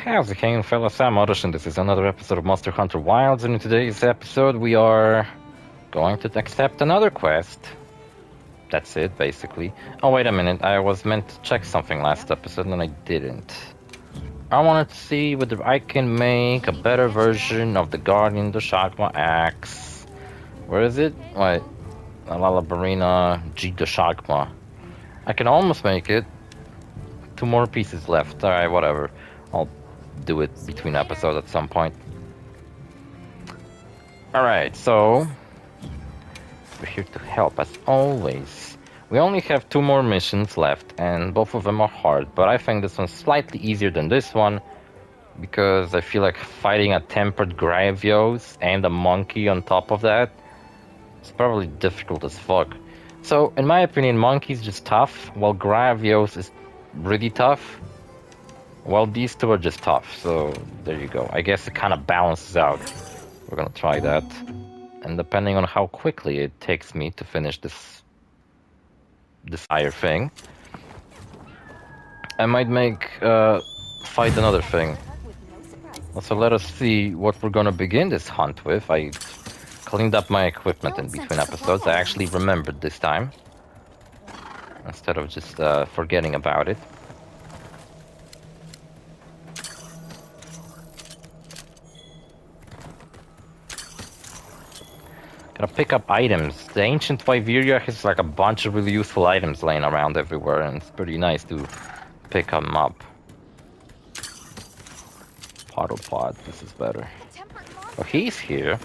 How's it going, fellas? I'm OrosZ, and this is another episode of Monster Hunter Wilds, and in today's episode we are going to accept another quest. That's it, basically. Oh, wait a minute, I was meant to check something last episode and I didn't. I wanted to see whether I can make a better version of the Guardian Deshagma axe. Where is it? Wait, Lalabarina G Deshagma. I can almost make it. 2 more pieces left. Alright, whatever. I'll do it between episodes at some point. Alright, so we're here to help as always. We only have 2 more missions left, and both of them are hard, but I think this one's slightly easier than this one because I feel like fighting a tempered Gravios and a monkey on top of that is probably difficult as fuck. So, in my opinion, monkey's just tough, while Gravios is really tough. Well, these 2 are just tough, so there you go. I guess it kind of balances out. We're gonna try that. And depending on how quickly it takes me to finish this higher thing, I might make fight another thing. Also, let us see what we're gonna begin this hunt with. I cleaned up my equipment in between episodes. I actually remembered this time, instead of just forgetting about it. Gotta pick up items. The ancient Wyveria has like a bunch of really useful items laying around everywhere, and it's pretty nice to pick them up. Patapon, this is better. Oh, he's here.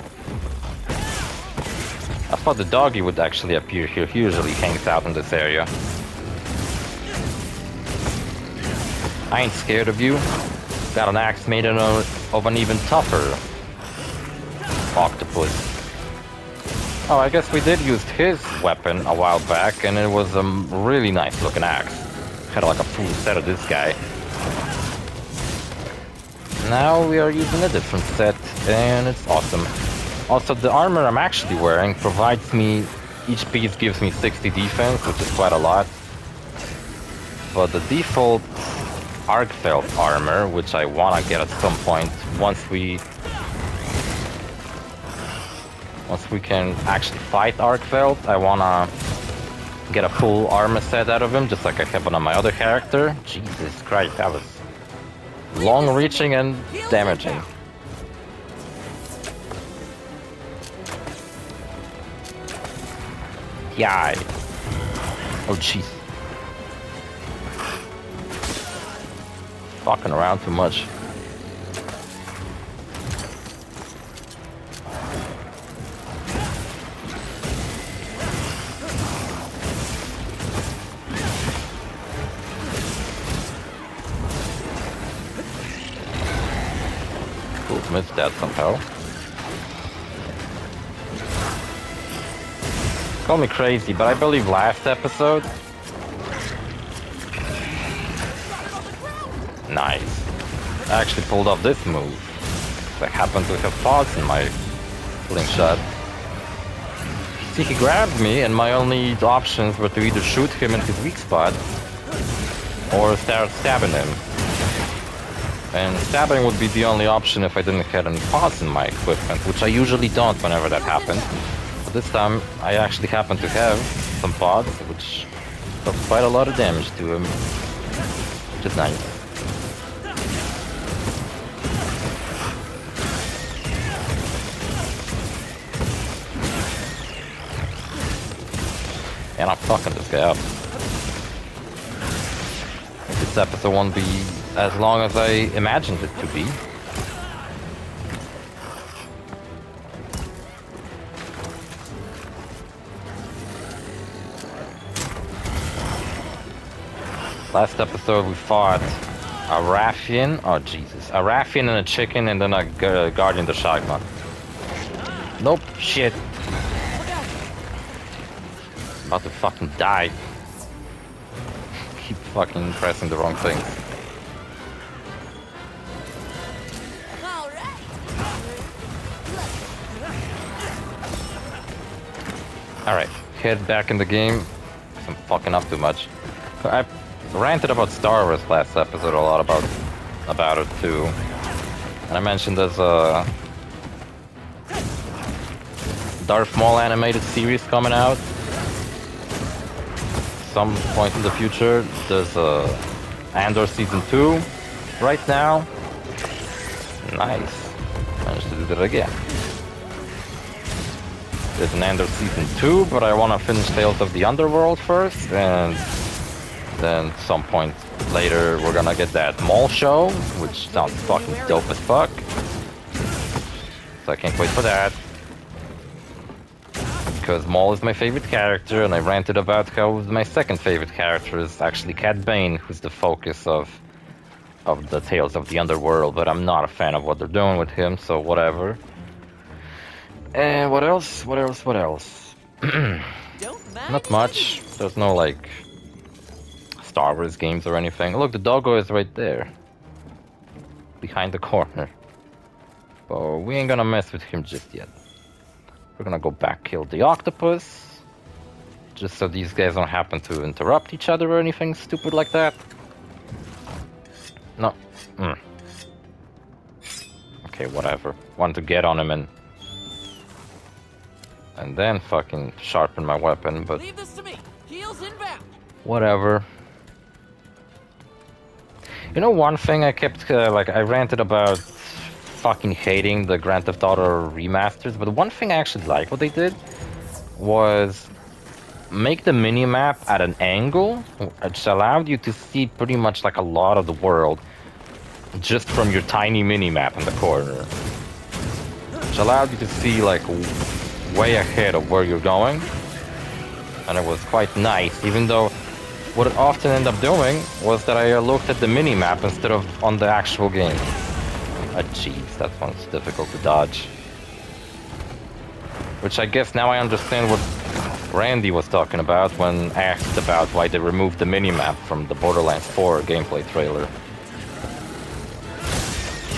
I thought the doggy would actually appear here. He usually hangs out in this area. I ain't scared of you. Got an axe made of an even tougher octopus. Oh, I guess we did use his weapon a while back, and it was a really nice looking axe. Had like a full set of this guy. Now we are using a different set, and it's awesome. Also, the armor I'm actually wearing provides me... Each piece gives me 60 defense, which is quite a lot. But the default Arcfelt armor, which I want to get at some point, once we can actually fight Arcfelt, I want to get a full armor set out of him, just like I have on my other character. Jesus Christ, that was long-reaching and damaging. Yeah. Oh, jeez. Fucking around too much. Cool, missed that somehow. Call me crazy, but I believe last episode... Nice. I actually pulled off this move. I happen to have pods in my slingshot. See, he grabbed me, and my only options were to either shoot him in his weak spot or start stabbing him. And stabbing would be the only option if I didn't have any pods in my equipment, which I usually don't whenever that happens. But this time, I actually happen to have some pods, which does quite a lot of damage to him. Which is nice. And I'm fucking this guy up. This episode won't be as long as I imagined it to be. Last episode we fought a Raffian, oh Jesus, a Raffian and a chicken and then a Guardian Deshagma. Nope, shit. About to fucking die. Keep fucking pressing the wrong thing. Alright, head back in the game. I'm fucking up too much. I ranted about Star Wars last episode a lot about about it too. And I mentioned there's a Darth Maul animated series coming out. Some point in the future. There's Andor Season 2 right now. Nice. Managed to do that again. There's an Andor Season 2, but I want to finish Tales of the Underworld first, and then some point later we're gonna get that Maul show, which sounds fucking dope as fuck. So I can't wait for that. Because Maul is my favorite character, and I ranted about how my second favorite character is actually Cad Bane, who's the focus of the Tales of the Underworld, but I'm not a fan of what they're doing with him, so whatever. And what else? What else? Not much. There's no, like, Star Wars games or anything. Look, the doggo is right there. Behind the corner. But we ain't gonna mess with him just yet. We're gonna go back, kill the octopus. Just so these guys don't happen to interrupt each other or anything stupid like that. No. Okay, whatever. Want to get on him and then fucking sharpen my weapon, but leave this to me. Heels inbound. Whatever. You know, one thing I kept I ranted about fucking hating the Grand Theft Auto remasters, but one thing I actually like what they did was make the minimap at an angle, which allowed you to see pretty much like a lot of the world just from your tiny minimap in the corner. Which allowed you to see like way ahead of where you're going. And it was quite nice, even though what it often ended up doing was that I looked at the minimap instead of on the actual game. Jeez, that one's difficult to dodge. Which I guess now I understand what Randy was talking about when asked about why they removed the minimap from the Borderlands 4 gameplay trailer.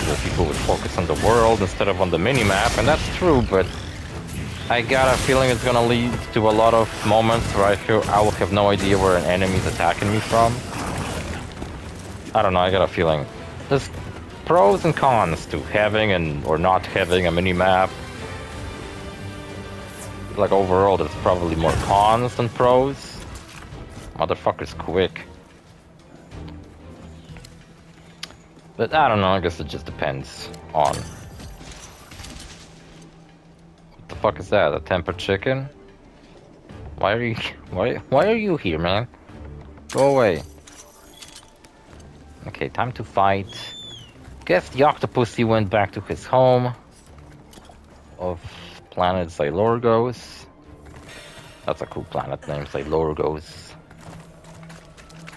So people would focus on the world instead of on the minimap, and that's true, but I got a feeling it's gonna lead to a lot of moments where I will have no idea where an enemy's attacking me from. I don't know, I got a feeling. There's pros and cons to having or not having a minimap. Like overall, there's probably more cons than pros. Motherfucker's quick. But I don't know, I guess it just depends on... What the fuck is that? A tempered chicken? Why are you here, man? Go away. Okay, time to fight. Guess the Octopussy went back to his home of planet Xylorgos. That's a cool planet name, Xylorgos.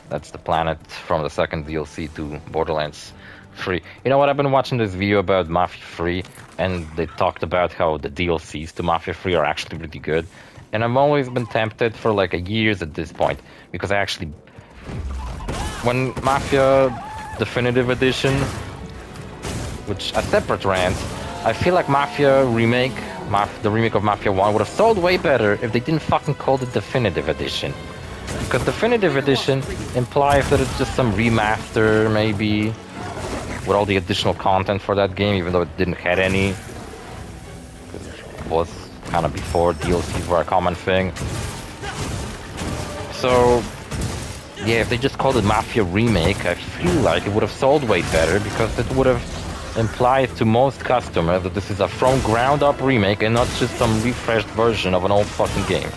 That's the planet from the second DLC to Borderlands 3. You know what, I've been watching this video about Mafia 3, and they talked about how the DLCs to Mafia 3 are actually really good. And I've always been tempted for like years at this point, because I actually... When Mafia Definitive Edition, which a separate rant, I feel like Mafia Remake, the remake of Mafia 1 would have sold way better if they didn't fucking call it Definitive Edition. Because Definitive Edition implies that it's just some remaster, maybe, with all the additional content for that game, even though it didn't have any. It was kind of before DLCs were a common thing. So, yeah, if they just called it Mafia Remake, I feel like it would have sold way better, because it would have implied to most customers that this is a from ground up remake and not just some refreshed version of an old fucking game.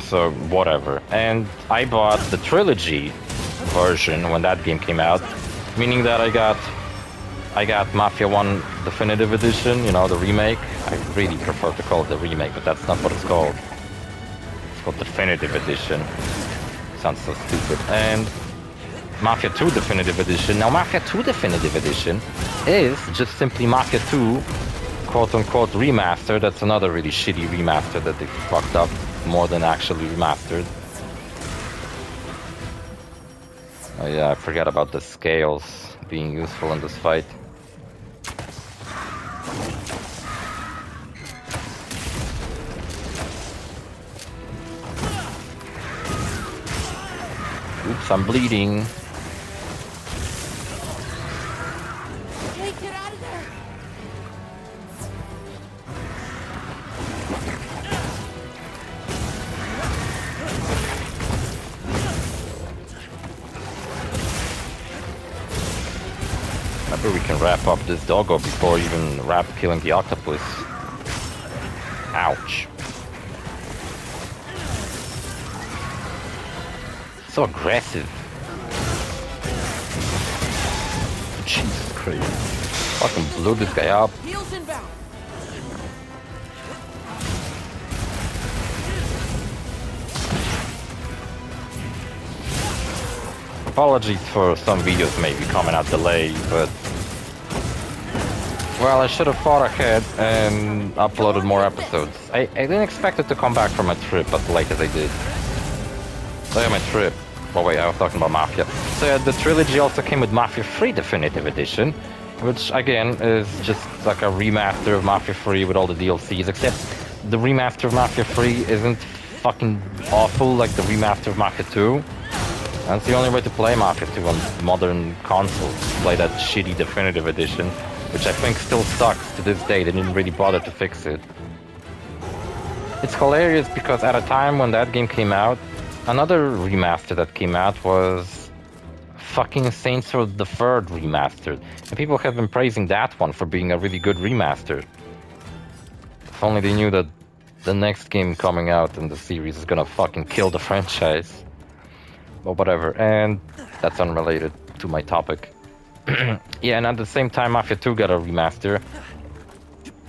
So, whatever. And I bought the trilogy version when that game came out, meaning that I got Mafia 1 Definitive Edition, you know, the remake. I really prefer to call it the remake, but that's not what it's called. It's called Definitive Edition. Sounds so stupid. And Mafia 2 Definitive Edition. Now, Mafia 2 Definitive Edition is just simply Mafia 2 quote-unquote remaster. That's another really shitty remaster that they fucked up more than actually remastered. Oh yeah, I forgot about the scales being useful in this fight. Oops, I'm bleeding. Hey, get out of there! Maybe we can wrap up this doggo before even killing the octopus. Ouch. So aggressive. Jesus Christ. Fucking blew this guy up. Heels inbound! Apologies for some videos maybe coming out delayed, but... Well, I should have thought ahead and uploaded more episodes. I didn't expect it to come back from my trip as late as I did. So yeah, my trip. Oh wait, I was talking about Mafia. So yeah, the trilogy also came with Mafia 3 Definitive Edition, which again is just like a remaster of Mafia 3 with all the DLCs, except the remaster of Mafia 3 isn't fucking awful like the remaster of Mafia 2. And it's the only way to play Mafia 2 on modern consoles, play that shitty Definitive Edition, which I think still sucks to this day. They didn't really bother to fix it. It's hilarious because at a time when that game came out, another remaster that came out was fucking Saints Row the Third remastered, and people have been praising that one for being a really good remaster. If only they knew that the next game coming out in the series is gonna fucking kill the franchise. But whatever, and that's unrelated to my topic. Yeah, and at the same time Mafia 2 got a remaster,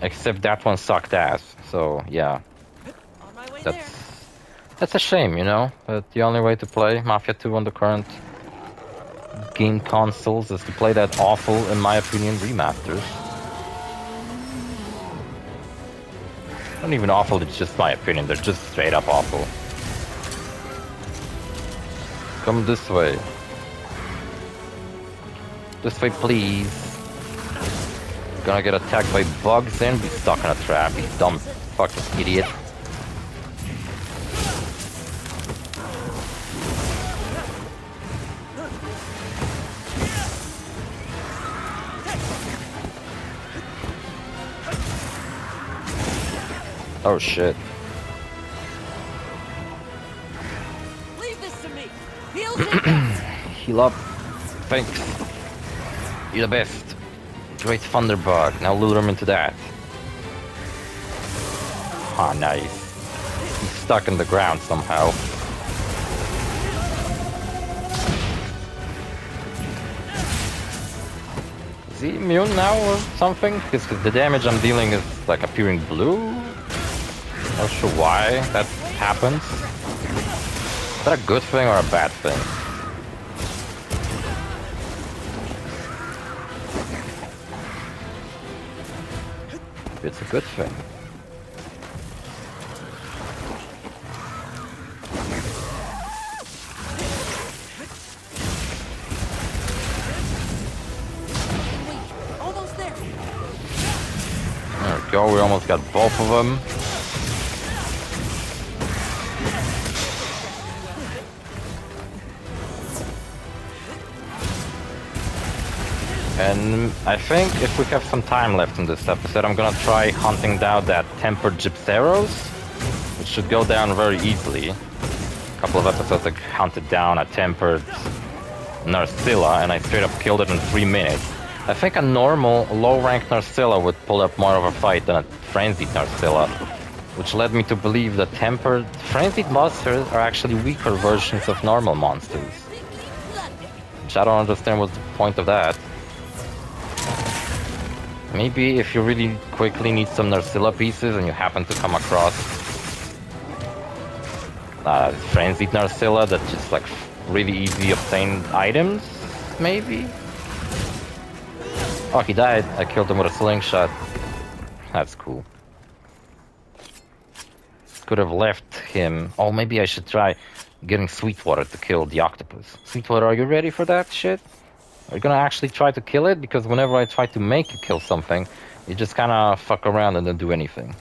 except that one sucked ass, so yeah. On my way there! That's a shame, you know, that the only way to play Mafia 2 on the current game consoles is to play that awful, in my opinion, remasters. Not even awful, it's just my opinion, they're just straight up awful. Come this way. This way, please. Gonna get attacked by bugs and be stuck in a trap, you dumb fucking idiot. Oh shit. Leave this to me! Heels inbound! Heal up. Thanks. You're the best. Great Thunderbug. Now lure him into that. Ah, nice. He's stuck in the ground somehow. Is he immune now or something? Because the damage I'm dealing is like appearing blue? Not sure why that happens. Is that a good thing or a bad thing? It's a good thing. Almost there! There we go, we almost got both of them. And I think if we have some time left in this episode, I'm gonna try hunting down that tempered Gypseros, which should go down very easily. A couple of episodes I hunted down a tempered Narcilla, and I straight up killed it in 3 minutes. I think a normal, low-ranked Narcilla would pull up more of a fight than a frenzied Narcilla, which led me to believe that tempered, frenzied monsters are actually weaker versions of normal monsters. Which I don't understand what's the point of that. Maybe if you really quickly need some Narcilla pieces and you happen to come across frenzied Narcilla that just like really easy obtained items, maybe? Oh, he died. I killed him with a slingshot. That's cool. Could have left him. Oh, maybe I should try getting Sweetwater to kill the octopus. Sweetwater, are you ready for that shit? Are you gonna actually try to kill it? Because whenever I try to make you kill something, you just kinda fuck around and don't do anything.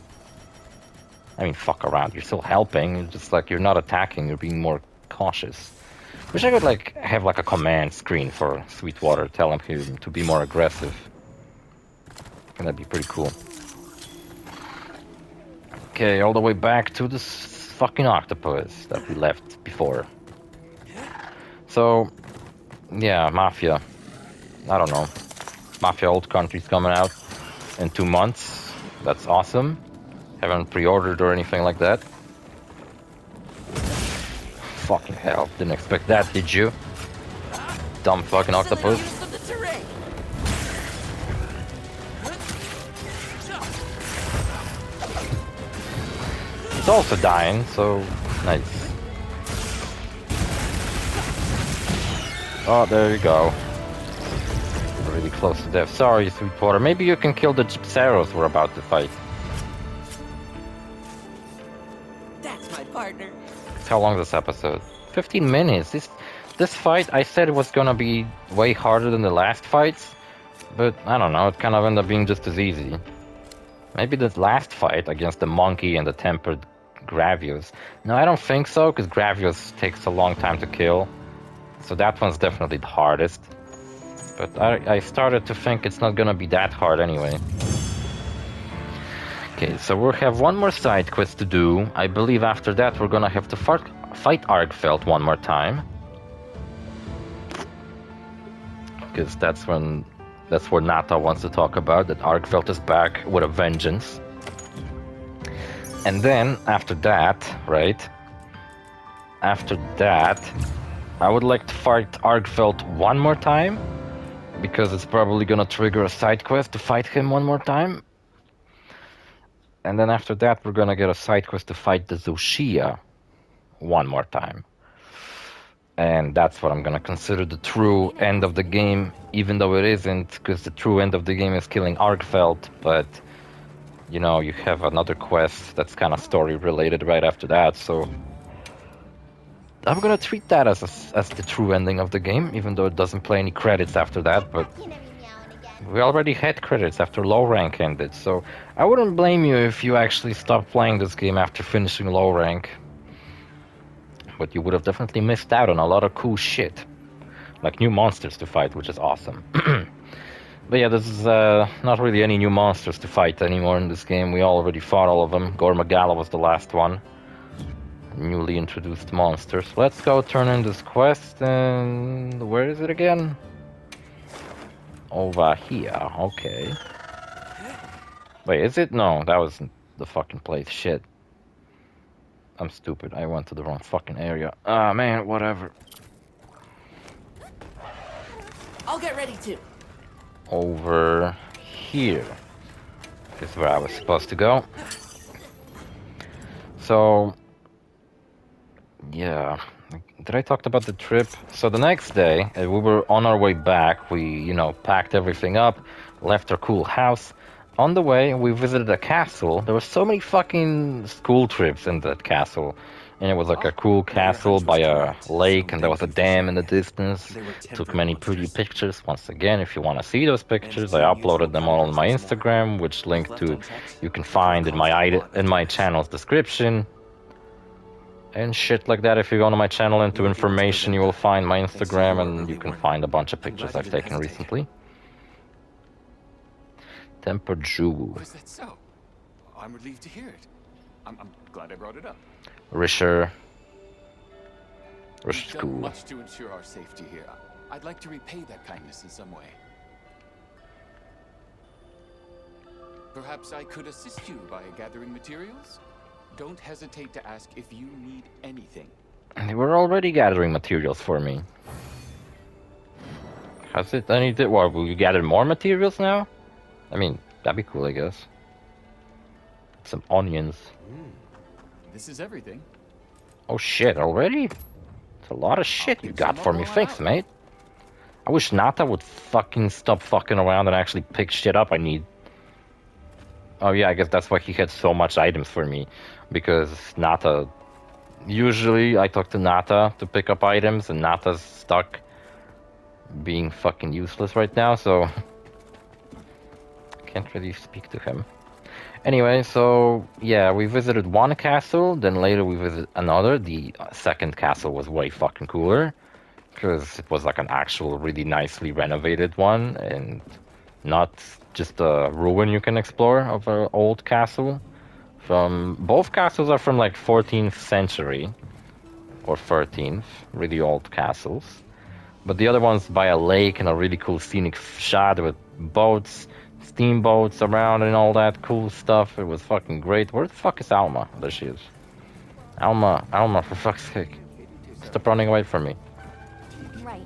I mean, fuck around. You're still helping. It's just like you're not attacking. You're being more cautious. Wish I could like have like a command screen for Sweetwater, tell him to be more aggressive. I think that'd be pretty cool. Okay, all the way back to this fucking octopus that we left before. So, yeah, Mafia. I don't know. Mafia Old Country's coming out in 2 months. That's awesome. Haven't pre-ordered or anything like that. Fucking hell, didn't expect that, did you? Dumb fucking octopus. Use of the terrain. It's also dying, so nice. Oh, there you go. Really close to death. Sorry, Sweetwater. Maybe you can kill the Gypsaros we're about to fight. That's my partner. How long this episode? 15 minutes. This fight, I said it was gonna be way harder than the last fights, but I don't know, it kind of ended up being just as easy. Maybe the last fight against the monkey and the tempered Gravios. No, I don't think so, because Gravios takes a long time to kill. So that one's definitely the hardest. But I started to think it's not gonna be that hard anyway. Okay, so we'll have one more side quest to do. I believe after that we're gonna have to fight Argfeld one more time. Because that's what Nata wants to talk about, that Argfeld is back with a vengeance. And then, after that, right? After that, I would like to fight Argfeld one more time. Because it's probably gonna trigger a side quest to fight him one more time. And then after that, we're gonna get a side quest to fight the Zoshia one more time. And that's what I'm gonna consider the true end of the game, even though it isn't, because the true end of the game is killing Argfeld, but you know, you have another quest that's kind of story related right after that, so I'm gonna treat that as the true ending of the game, even though it doesn't play any credits after that, but we already had credits after low rank ended, so I wouldn't blame you if you actually stopped playing this game after finishing low rank. But you would have definitely missed out on a lot of cool shit. Like new monsters to fight, which is awesome. But yeah, there's not really any new monsters to fight anymore in this game. We already fought all of them. Gormagala was the last one. Newly introduced monsters. Let's go turn in this quest, and where is it again? Over here, okay. Wait, is it? No, that was the fucking place. Shit. I'm stupid. I went to the wrong fucking area. Ah, man, whatever. I'll get ready too. Over here is where I was supposed to go. So, yeah. Did I talk about the trip? So the next day, we were on our way back. We, you know, packed everything up, left our cool house. On the way, we visited a castle. There were so many fucking school trips in that castle. And it was like a cool castle by a lake, and there was a dam in the distance. Took many pretty pictures. Once again, if you want to see those pictures, I uploaded them all on my Instagram, which link to you can find in my channel's description. And shit like that. If you go to my channel into information, you will find my Instagram, and you can find a bunch of pictures I've taken recently. Tempered Jugu. Was that so? I'm relieved to hear it. I'm glad I brought it up. Risher You've done School. much to ensure our safety here. I'd like to repay that kindness in some way. Perhaps I could assist you by gathering materials? Don't hesitate to ask if you need anything. They were already gathering materials for me. Has it anything? What, will you gather more materials now? I mean, that'd be cool, I guess. Some onions. This is everything. Oh shit, already? It's a lot of shit you got for me. Thanks, mate. I wish Nata would fucking stop fucking around and actually pick shit up I need. Oh yeah, I guess that's why he had so much items for me. Because Nata... Usually I talk to Nata to pick up items, and Nata's stuck being fucking useless right now, so... Can't really speak to him. Anyway, so yeah, we visited one castle, then later we visited another. The second castle was way fucking cooler. because it was like an actual really nicely renovated one and not just a ruin you can explore of an old castle. From both castles are from like 14th century or 13th, really old castles. But the other one's by a lake and a really cool scenic shot with boats, steamboats around and all that cool stuff. It was fucking great. Where the fuck is Alma? There she is. Alma, for fuck's sake. Stop running away from me. Right.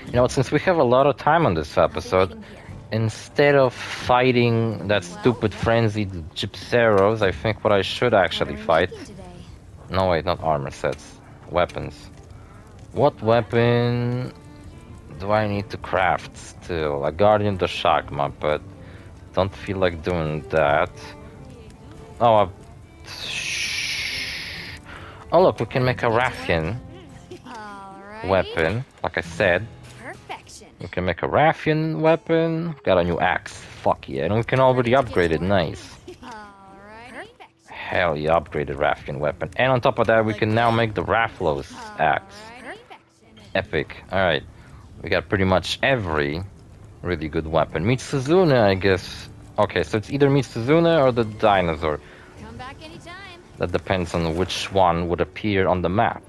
You know, since we have a lot of time on this episode, instead of fighting that stupid frenzied Gypseros, I think what I should actually fight... No, wait, not armor sets. Weapons. What weapon do I need to craft still? A Guardian the Shagma, but don't feel like doing that. Oh, oh look, we can make a Raffian weapon, like I said. Perfection. We can make a Raffian weapon. Got a new axe. Fuck yeah, and we can already upgrade it, nice. Hell yeah, upgraded Raffian weapon. And on top of that, we can now make the Rafflos axe. Epic. Alright. We got pretty much every really good weapon. Meet Suzune, I guess. Okay, so it's either Meet Suzune or the dinosaur. Come back anytime. That depends on which one would appear on the map.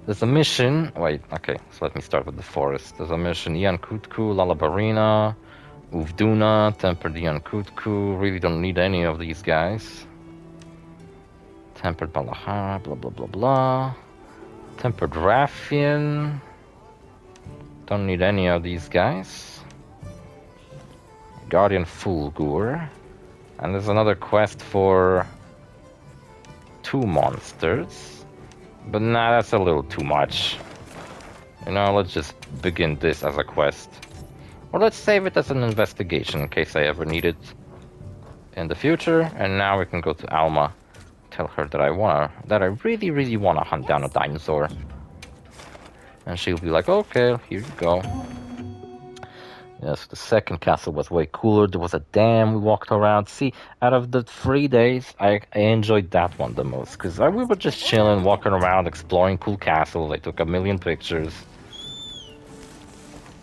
There's a mission. Wait, okay, so let me start with the forest. There's a mission. Ian Kutku, Lalabarina, Uvduna, Tempered Ian Kutku. Really don't need any of these guys. Tempered Balahar, blah blah blah blah. Tempered Raffian. Don't need any of these guys. Guardian Fulgur. And there's another quest for 2 monsters. But nah, that's a little too much. You know, let's just begin this as a quest. Or let's save it as an investigation in case I ever need it in the future. And now we can go to Alma. Tell her that I really, really wanna hunt down a dinosaur. And she'll be like, okay, here you go. Yes, the second castle was way cooler. There was a dam we walked around. See, out of the 3 days, I enjoyed that one the most. Because we were just chilling, walking around, exploring cool castles. I took a million pictures.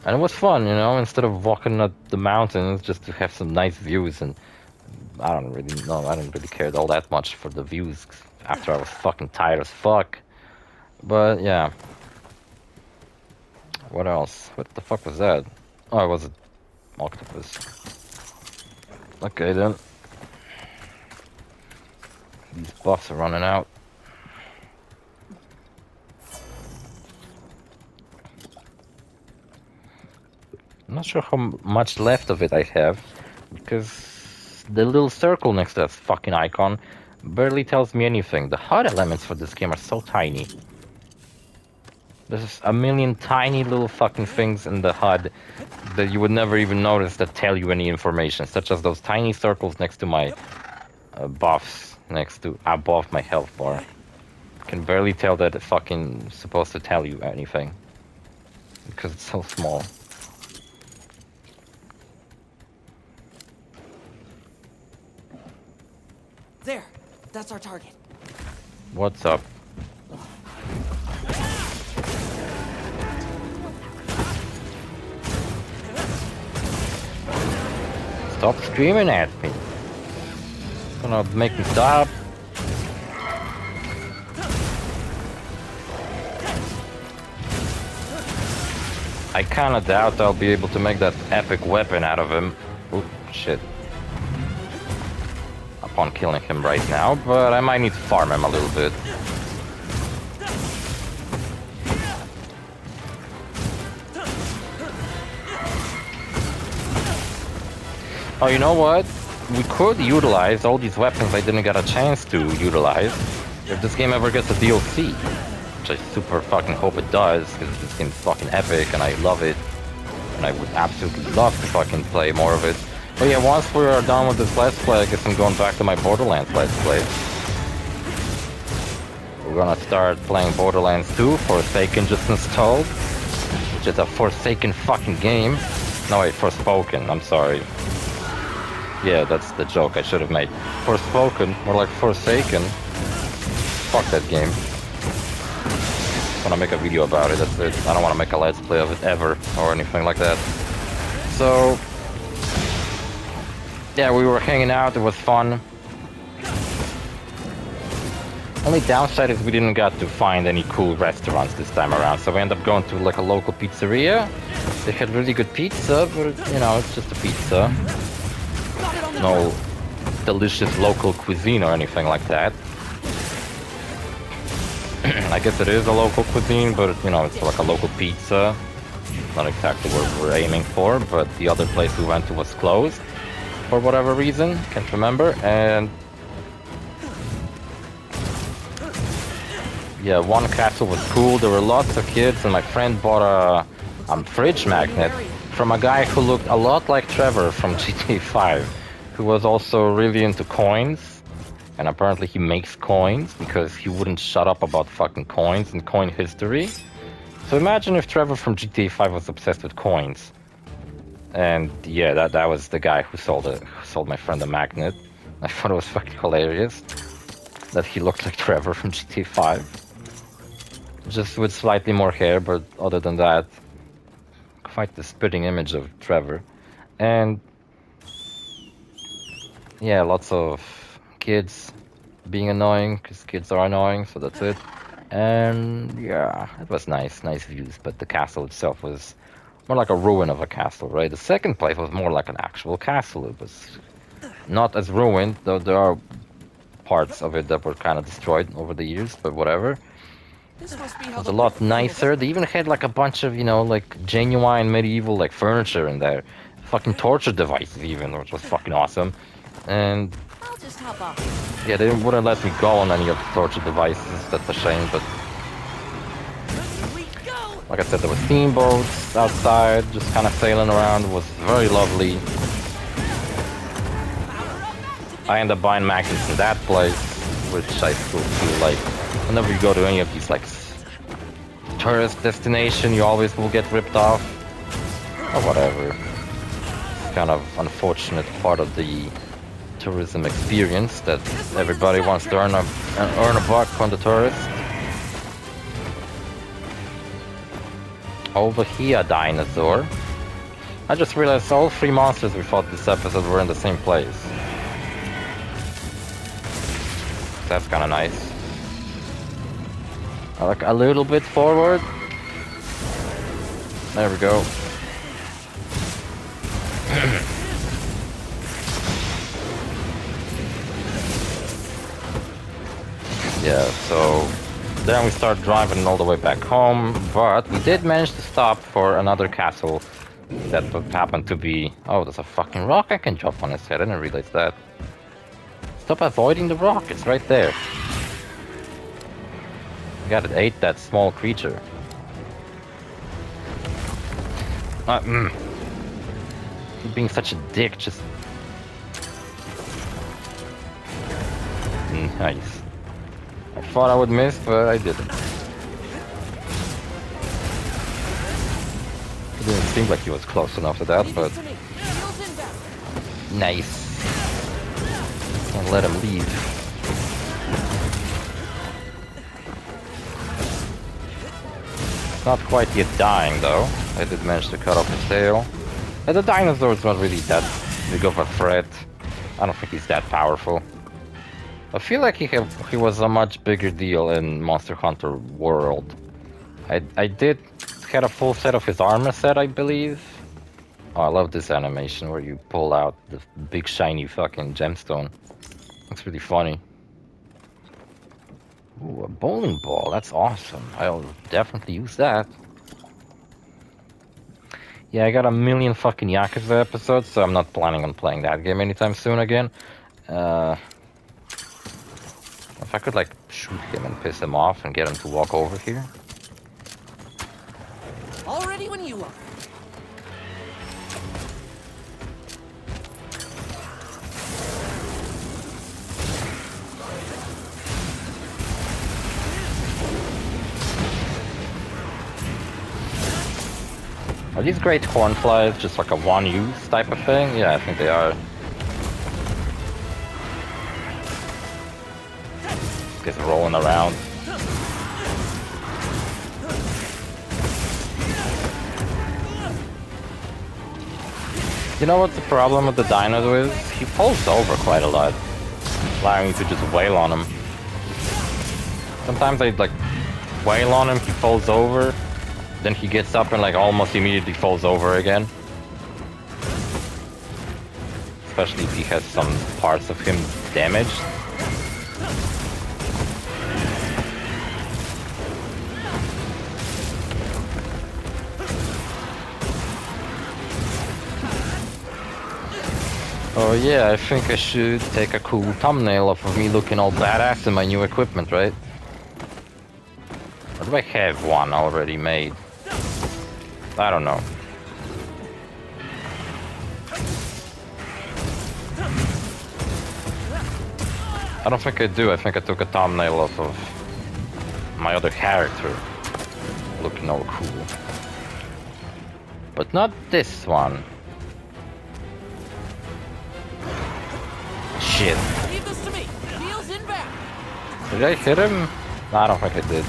And it was fun, you know, instead of walking up the mountains just to have some nice views. And I don't really know, I didn't really care all that much for the views after I was fucking tired as fuck. But yeah. What else? What the fuck was that? Oh, it was an octopus. Okay then. These buffs are running out. I'm not sure how much left of it I have, because the little circle next to that fucking icon barely tells me anything. The HUD elements for this game are so tiny. There's a million tiny little fucking things in the HUD that you would never even notice that tell you any information, such as those tiny circles next to my buffs, next to above my health bar. I can barely tell that it's fucking supposed to tell you anything, because it's so small. There, that's our target. What's up? Stop screaming at me. Gonna make me stop. I kinda doubt I'll be able to make that epic weapon out of him. Oop, shit. Upon killing him right now, but I might need to farm him a little bit. Oh, you know what? We could utilize all these weapons I didn't get a chance to utilize if this game ever gets a DLC. Which I super fucking hope it does, because this game's fucking epic and I love it. And I would absolutely love to fucking play more of it. But yeah, once we are done with this Let's Play, I guess I'm going back to my Borderlands Let's Play. We're gonna start playing Borderlands 2, Forsaken just installed. Which is a Forsaken fucking game. No wait, Forspoken, I'm sorry. Yeah, that's the joke I should have made. Forspoken, more like Forsaken. Fuck that game. want to make a video about it, that's it. I don't want to make a let's play of it ever, or anything like that. So... yeah, we were hanging out, it was fun. Only downside is we didn't get to find any cool restaurants this time around, so we ended up going to like a local pizzeria. They had really good pizza, but you know, it's just a pizza. No delicious local cuisine or anything like that. I guess it is a local cuisine, but you know, it's like a local pizza. Not exactly what we're aiming for, but the other place we went to was closed for whatever reason, can't remember, and yeah, one castle was cool, there were lots of kids, and my friend bought a fridge magnet from a guy who looked a lot like Trevor from GTA 5, who was also really into coins. And apparently he makes coins because he wouldn't shut up about fucking coins and coin history. So imagine if Trevor from GTA 5 was obsessed with coins. And yeah, that was the guy who sold my friend a magnet. I thought it was fucking hilarious that he looked like Trevor from GTA 5. Just with slightly more hair, but other than that, quite the spitting image of Trevor. And yeah, lots of kids being annoying, because kids are annoying, so that's it. And yeah, it was nice views, but the castle itself was more like a ruin of a castle, right? The second place was more like an actual castle. It was not as ruined, though there are parts of it that were kind of destroyed over the years, but whatever. This must be It how was the a lot nicer. They even had like a bunch of, you know, like genuine medieval like furniture in there. Fucking torture devices even, which was fucking awesome. And I'll just hop off. yeah, they wouldn't let me go on any of the torture devices. That's a shame, but Here we go. like I said, there were steamboats outside, just kind of sailing around. It was very lovely. I ended up buying magnets in that place, which I still feel like whenever you go to any of these like tourist destination, you always will get ripped off. Or whatever. It's kind of unfortunate part of the tourism experience that everybody wants to earn a buck from the tourists. Over here, dinosaur. I just realized all three monsters we fought this episode were in the same place. That's kind of nice. I like a little bit forward. There we go. Yeah, so then we start driving all the way back home, but we did manage to stop for another castle that happened to be... oh, there's a fucking rock I can jump on his head, I didn't realize that. Stop avoiding the rock, it's right there. God, it ate that small creature. Being such a dick, just... nice. I thought I would miss, but I didn't. It didn't seem like he was close enough to that, but... nice. Can't let him leave. Not quite yet dying, though. I did manage to cut off his tail. And the dinosaur's not really that big of a threat. I don't think he's that powerful. I feel like he was a much bigger deal in Monster Hunter World. I did get a full set of his armor set, I believe. Oh, I love this animation where you pull out the big shiny fucking gemstone. It's really funny. Ooh, a bowling ball, that's awesome. I'll definitely use that. Yeah, I got a million fucking Yakuza episodes, so I'm not planning on playing that game anytime soon again. If I could, like, shoot him and piss him off and get him to walk over here. All ready when you are. Are these great hornflies just like a one-use type of thing? Yeah, I think they are. Just rolling around. You know what the problem with the dino is? He falls over quite a lot, allowing you to just wail on him. Sometimes I like wail on him, he falls over, then he gets up and like almost immediately falls over again. Especially if he has some parts of him damaged. Oh yeah, I think I should take a cool thumbnail of me looking all badass in my new equipment, right? Or do I have one already made? I don't know. I don't think I do. I think I took a thumbnail off of my other character. Looking all cool. But not this one. Shit. Leave this to me. Heels inbound. Did I hit him? No, I don't think I did.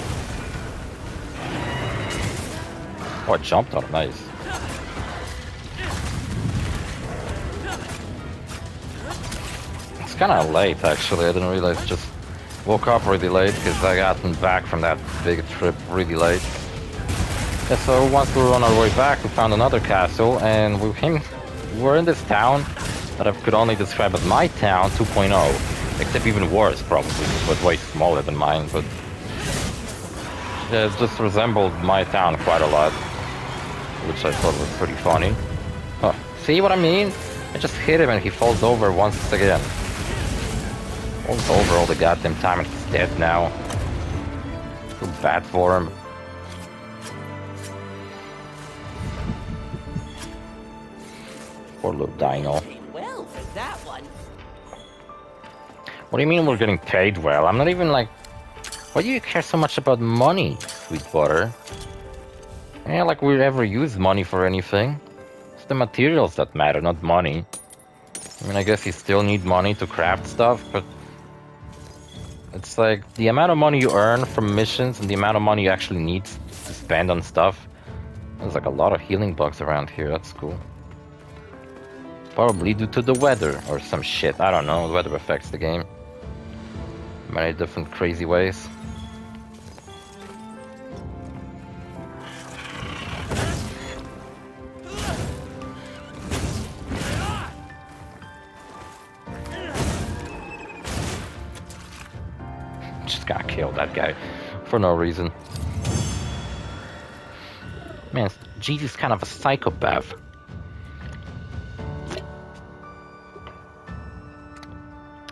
Oh, I jumped on him. Nice. It's kind of late, actually. I didn't realize. Just woke up really late because I gotten back from that big trip really late. Yeah, so once we were on our way back, we found another castle, and we're in this town that I could only describe as my town 2.0, except even worse, probably. It was way smaller than mine, but yeah, it just resembled my town quite a lot, which I thought was pretty funny. Oh, see what I mean? I just hit him and he falls over once again. Falls over all the goddamn time and he's dead now. Feel bad for him. Poor little dino. Well, for that one. What do you mean we're getting paid well? I'm not even like... Why do you care so much about money, Sweetwater? Yeah, like we ever use money for anything. It's the materials that matter, not money. I mean, I guess you still need money to craft stuff, but... It's like, the amount of money you earn from missions and the amount of money you actually need to spend on stuff. There's like a lot of healing bugs around here, that's cool. Probably due to the weather or some shit, I don't know, the weather affects the game. Many different crazy ways. Just gotta kill that guy for no reason. Man, Jesus is kind of a psychopath.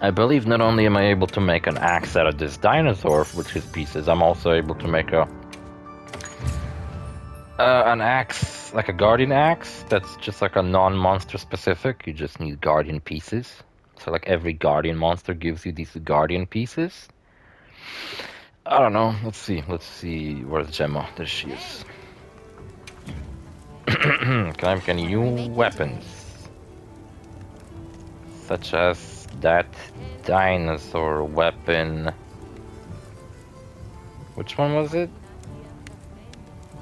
I believe not only am I able to make an axe out of this dinosaur with his pieces, I'm also able to make an axe, like a guardian axe, that's just like a non-monster specific. You just need guardian pieces. So like every guardian monster gives you these guardian pieces. I don't know. Let's see. Where's Gemma? There she is. Can I make any new weapons? Such as that dinosaur weapon. Which one was it?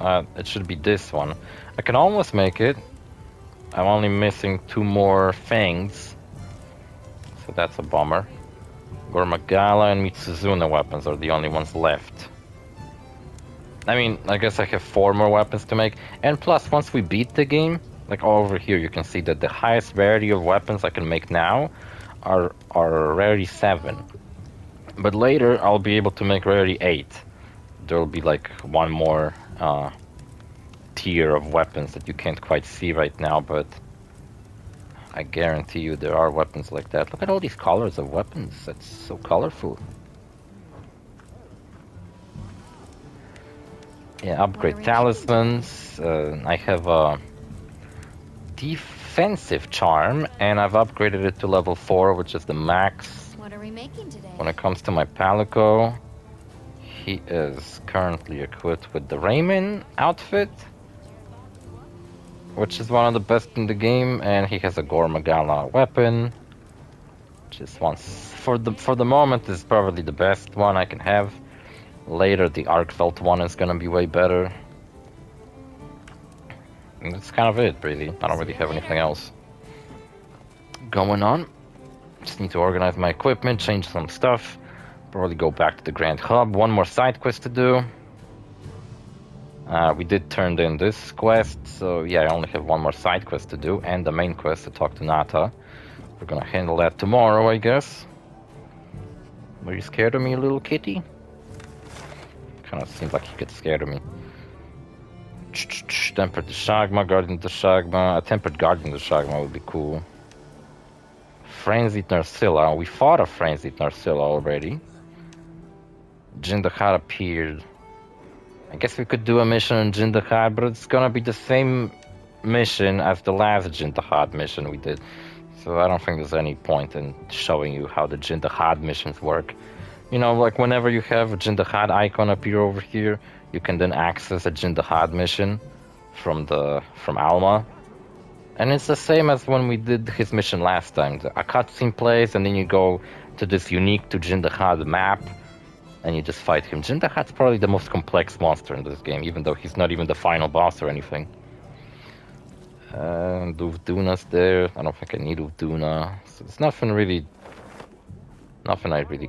It should be this one. I can almost make it. I'm only missing 2 more fangs. So that's a bummer. Gormagala and Mitsuzuna weapons are the only ones left. I mean, I guess I have 4 more weapons to make. And plus, once we beat the game, like over here, you can see that the highest rarity of weapons I can make now are rarity 7. But later, I'll be able to make rarity 8. There'll be like 1 more tier of weapons that you can't quite see right now, but I guarantee you there are weapons like that. Look at all these colors of weapons. That's so colorful. Yeah, upgrade talismans. I have a defensive charm, and I've upgraded it to level 4, which is the max. What are we making today? When it comes to my Palico, he is currently equipped with the Rayman outfit, which is one of the best in the game, and he has a Gormagala weapon, which is for the moment is probably the best one I can have. Later, the Arcfelt one is gonna be way better. And that's kind of it, really. I don't really have anything else. going on. Just need to organize my equipment, change some stuff. Probably go back to the Grand Hub. One more side quest to do. We did turn in this quest, so yeah, I only have one more side quest to do, and the main quest to talk to Nata. We're gonna handle that tomorrow, I guess. Were you scared of me, little kitty? Kinda seems like you get scared of me. Tempered the Shagma, guarding the Shagma. A tempered guardian the Shagma would be cool. Frenzied Narcilla. We fought a Frenzied Narcilla already. Jindahad appeared. I guess we could do a mission on Jindahad, but it's gonna be the same mission as the last Jindahad mission we did. So I don't think there's any point in showing you how the Jindahad missions work. You know, like whenever you have a Jindahad icon appear over here, you can then access a Jindahad mission from Alma. And it's the same as when we did his mission last time. A cutscene plays, and then you go to this unique to Jindahad map, and you just fight him. Jindahad's probably the most complex monster in this game, even though he's not even the final boss or anything. And Uvduna's there. I don't think I need Uvduna. So it's nothing I really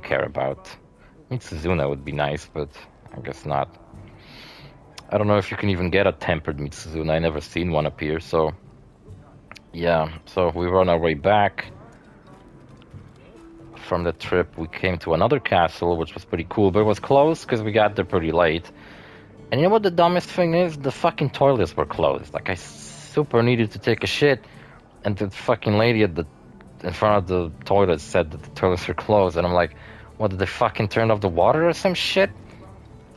care about. Mitsuzuna would be nice, but I guess not. I don't know if you can even get a tempered Mitsuzuna. I never seen one appear, so... Yeah, so we were on our way back. From the trip, we came to another castle, which was pretty cool, but it was closed because we got there pretty late. And you know what the dumbest thing is? The fucking toilets were closed. Like, I super needed to take a shit, and the fucking lady in front of the toilet said that the toilets were closed, and I'm like, what, did they fucking turn off the water or some shit?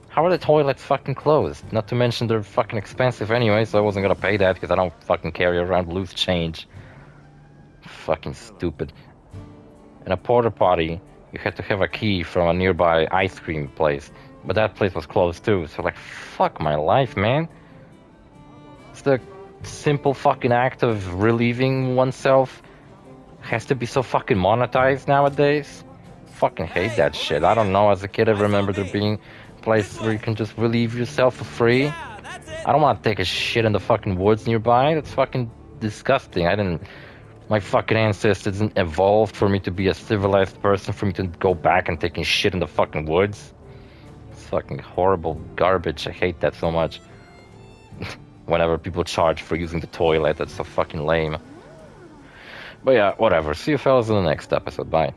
How are the toilets fucking closed? Not to mention they're fucking expensive anyway, so I wasn't gonna pay that because I don't fucking carry around loose change. Fucking stupid. In a porta potty, you had to have a key from a nearby ice cream place, but that place was closed too, so like, fuck my life, man. It's the simple fucking act of relieving oneself has to be so fucking monetized nowadays. Fucking hate that shit. I don't know, as a kid I remember there being a place where you can just relieve yourself for free. I don't want to take a shit in the fucking woods nearby. That's fucking disgusting. My fucking ancestors didn't evolve for me to be a civilized person, for me to go back and taking shit in the fucking woods. It's fucking horrible garbage. I hate that so much. Whenever people charge for using the toilet, that's so fucking lame. But yeah, whatever. See you fellas in the next episode. Bye.